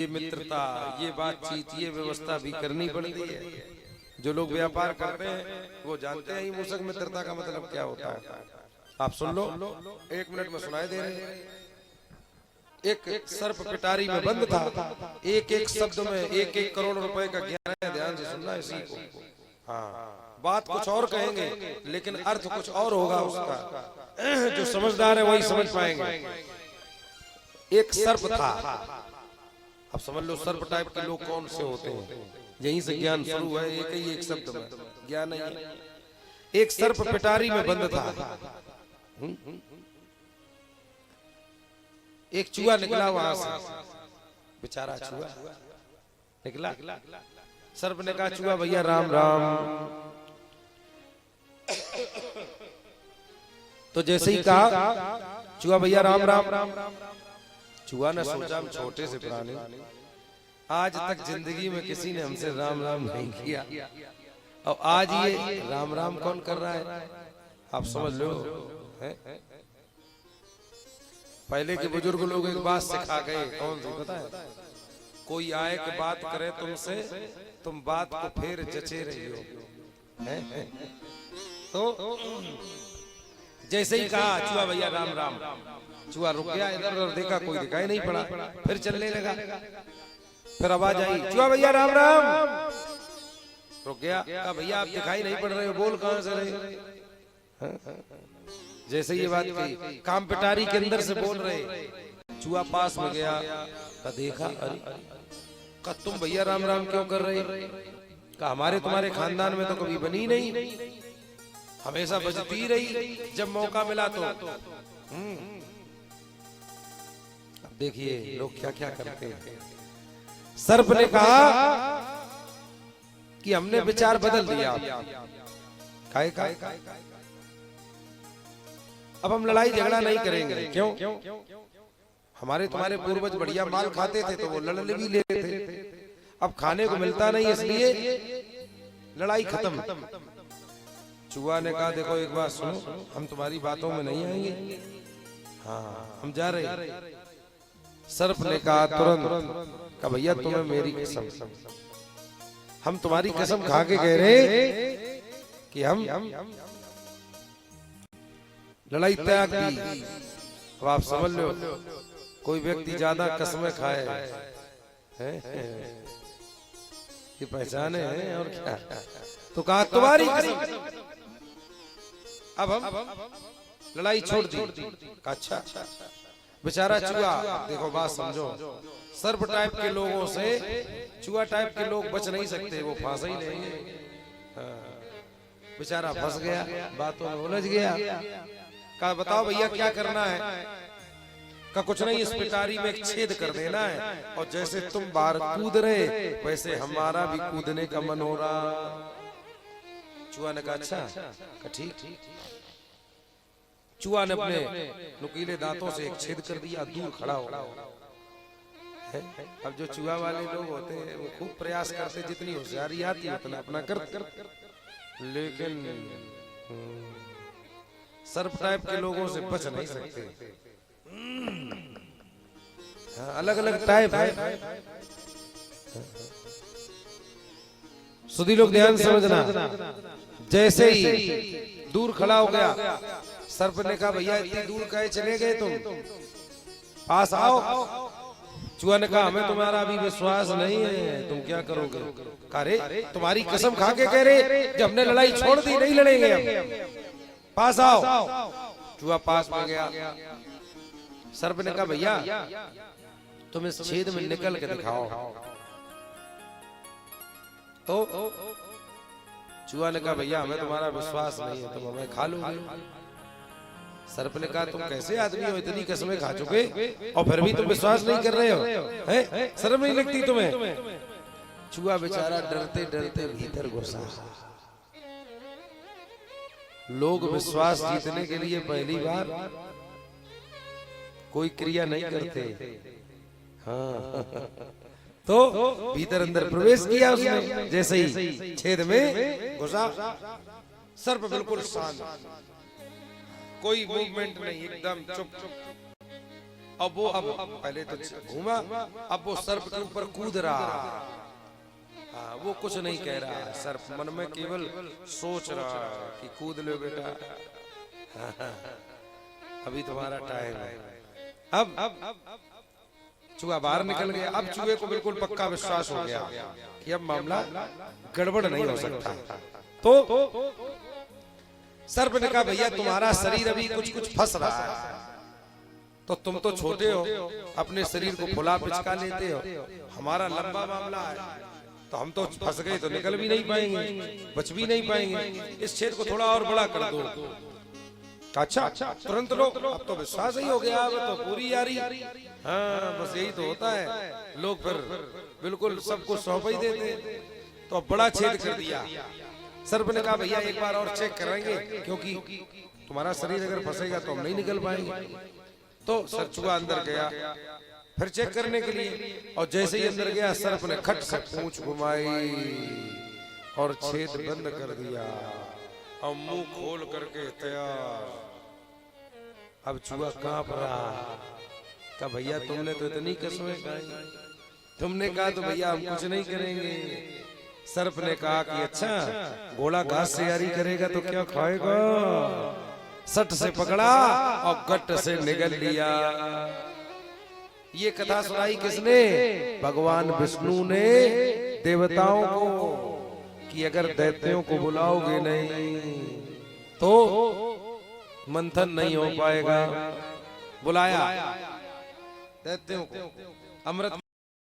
ये मित्रता, ये बातचीत, ये व्यवस्था भी करनी पड़ती है। जो लोग व्यापार करते हैं वो जानते हैं ही मूसक मित्रता का मतलब क्या होता है। आप सुन लो, 1 मिनट में सुनाई दे रहे हैं। एक सर्प पिटारी में बंद था, एक एक शब्द में 1-1 करोड़ रुपए का ज्ञान है। ध्यान से सुनना इसी को। हाँ, बात कुछ और कहेंगे लेकिन अर्थ कुछ और होगा उसका। जो समझदार है वही समझ पाएंगे। एक सर्प था, अब समझ लो सर्प टाइप के लोग कौन से होते हैं। यहीं से ज्ञान शुरू है, एक शब्द में ज्ञान नहीं है। एक सर्प पिटारी में बंद था। एक चूहा निकला वहां से, बेचारा चूहा निकला। सर्प ने कहा, चूहा भैया राम राम। तो जैसे ही कहा चूहा भैया राम राम, चूहा ने सोचा हम छोटे से प्राणी, आज तक जिंदगी में किसी ने हमसे राम राम नहीं किया, और आज ये राम राम कौन कर रहा है। आप समझ लो, पहले के बुजुर्ग लोग एक बात सिखा गए, कौन सी पता है? कोई आए कि बात करे तुमसे, तुम बात को फिर जचे रही हो। तो जैसे ही कहा चूहा भैया राम राम, चूहा रुक गया, इधर उधर देखा, कोई दिखाई नहीं पड़ा, फिर चलने लगा। फिर आवाज आई, चूहा भैया राम राम। रुक गया, कहा भैया आप दिखाई नहीं पड़ रहे हो, बोल कहां से रहे। जैसे ये बात कही, काम पिटारी के अंदर से बोल रहे। चूहा पास में गया, का देखा, अरे का तुम भैया राम राम क्यों कर रहे? का हमारे तुम्हारे खानदान में तो कभी बनी नहीं, हमेशा बजती रही, जब मौका मिला तो। अब देखिए लोग क्या क्या करते हैं। सर्प ने कहा कि हमने विचार बदल दिया, काहे का? अब हम लड़ाई झगड़ा नहीं करेंगे। क्यों? हमारे तुम्हारे पूर्वज बढ़िया माल खाते थे तो वो लड़ भी लेते थे, अब खाने को मिलता नहीं, इसलिए लड़ाई खत्म। चूहा ने कहा देखो एक बात सुनो, हम तुम्हारी बातों में नहीं आएंगे, हाँ हम जा रहे। सर्प ने कहा तुरंत, का भैया तुम्हें मेरी कसम, हम तुम्हारी कसम खा के कह रहे कि हम लड़ाई त्याग दी। अब आप समझ लो, कोई व्यक्ति ज्यादा कसमें खाए ये पहचाने हैं और क्या, तो कहा तुम्हारी कसम। अब हम लड़ाई छोड़ दी। अच्छा, बेचारा चूहा, देखो बात समझो, सर्प टाइप के लोगों से चूहा टाइप के लोग बच नहीं सकते, वो फांसा ही लेंगे। बेचारा फंस गया, बातों में उलझ गया। कहा बताओ भैया क्या करना है? का कुछ नहीं, इस पिटारी में एक छेद कर देना है, और जैसे तुम बाहर कूद रहे वैसे हमारा भी कूदने का मन हो रहा। चूहा ने कहा अच्छा, ठीक। चूहा ने अपने नुकीले दांतों से एक छेद कर दिया, दूर खड़ा हो गया। अब जो चूहा वाले लोग होते हैं वो खूब प्रयास करते, जितनी होशियारी आती है उतना अपना कर, लेकिन सर्प टाइप के लोगों से बच नहीं सकते। अलग अलग टाइप है। सुधी लोग ध्यान समझना। जैसे ही दूर खड़ा हो गया, सर्प ने कहा भैया इतनी दूर कहे चले गए तुम, पास आओ। चूहा ने कहा हमें तुम्हारा अभी विश्वास नहीं है, तुम क्या करोगे? अरे तुम्हारी कसम खा के कह रहे, जब हमने लड़ाई छोड़ दी नहीं लड़ेंगे हम, पास आओ। चूहा पास में गया। सर्प ने कहा भैया तुम इस छेद में निकल के दिखाओ। तो चूहा ने कहा भैया हमें तुम्हारा विश्वास नहीं है, तुम हमें खा लोगे। सर्प ने कहा तुम कैसे आदमी हो, इतनी कसमें खा चुके और फिर भी तुम विश्वास नहीं कर रहे हो, हैं? शर्म नहीं लगती तुम्हें? चूहा बेचारा डरते डरते भीतर घुसा। लोग विश्वास जीतने के लिए पहली बार कोई क्रिया नहीं करते। हाँ तो भीतर अंदर प्रवेश किया उसने, जैसे ही छेद में घुसा, सर्प बिल्कुल शांत, कोई मूवमेंट नहीं, एकदम चुप। अब वो अब पहले तो घूमा, अब वो सर्प के ऊपर कूद रहा। हाँ, वो कुछ नहीं कह रहा है, सर्प मन में केवल सोच रहा है कि कूद लो बेटा, अभी तुम्हारा टाइम है। अब चूहा बाहर निकल गया। अब चूहे को बिल्कुल पक्का विश्वास हो गया कि अब मामला गड़बड़ नहीं हो सकता। तो सर्प ने कहा भैया तुम्हारा शरीर अभी कुछ कुछ फंस रहा है, तो तुम तो छोटे हो, अपने शरीर को फुला पिचका लेते हो, हमारा लंबा मामला है, तो हम तो फंस गए तो निकल भी नहीं पाएंगे, बच भी नहीं पाएंगे, इस छेद को थोड़ा और बड़ा कर दो। अच्छा तुरंत लोग, अब तो विश्वास ही हो गया, अब तो पूरी यारी। हाँ बस यही तो होता है, लोग फिर बिल्कुल सबको सौंप ही देते। तो अब बड़ा छेद कर दिया। सर्प ने कहा भैया एक बार और चेक करेंगे, क्योंकि तुम्हारा शरीर अगर फंसेगा तो हम नहीं निकल पाएंगे। तो चूहा अंदर गया फिर चेक करने के लिए, और जैसे ही अंदर गया सर्प ने खट से पूंछ घुमाई और छेद बंद कर दिया, और मुंह खोल करके तैयार। अब चूहा कांप रहा, कहा भैया तुमने तो इतनी कसमें खाई, तुमने कहा तो भैया हम कुछ नहीं करेंगे। सर्प ने कहा कि अच्छा घोड़ा घास से यारी करेगा तो क्या खाएगा। सट से पकड़ा और गट से निगल लिया। ये कथा सुनाई किसने? भगवान विष्णु ने देवताओं को, कि अगर दैत्यों को बुलाओगे नहीं तो मंथन नहीं हो पाएगा। बुलाया दैत्यों को, अमृत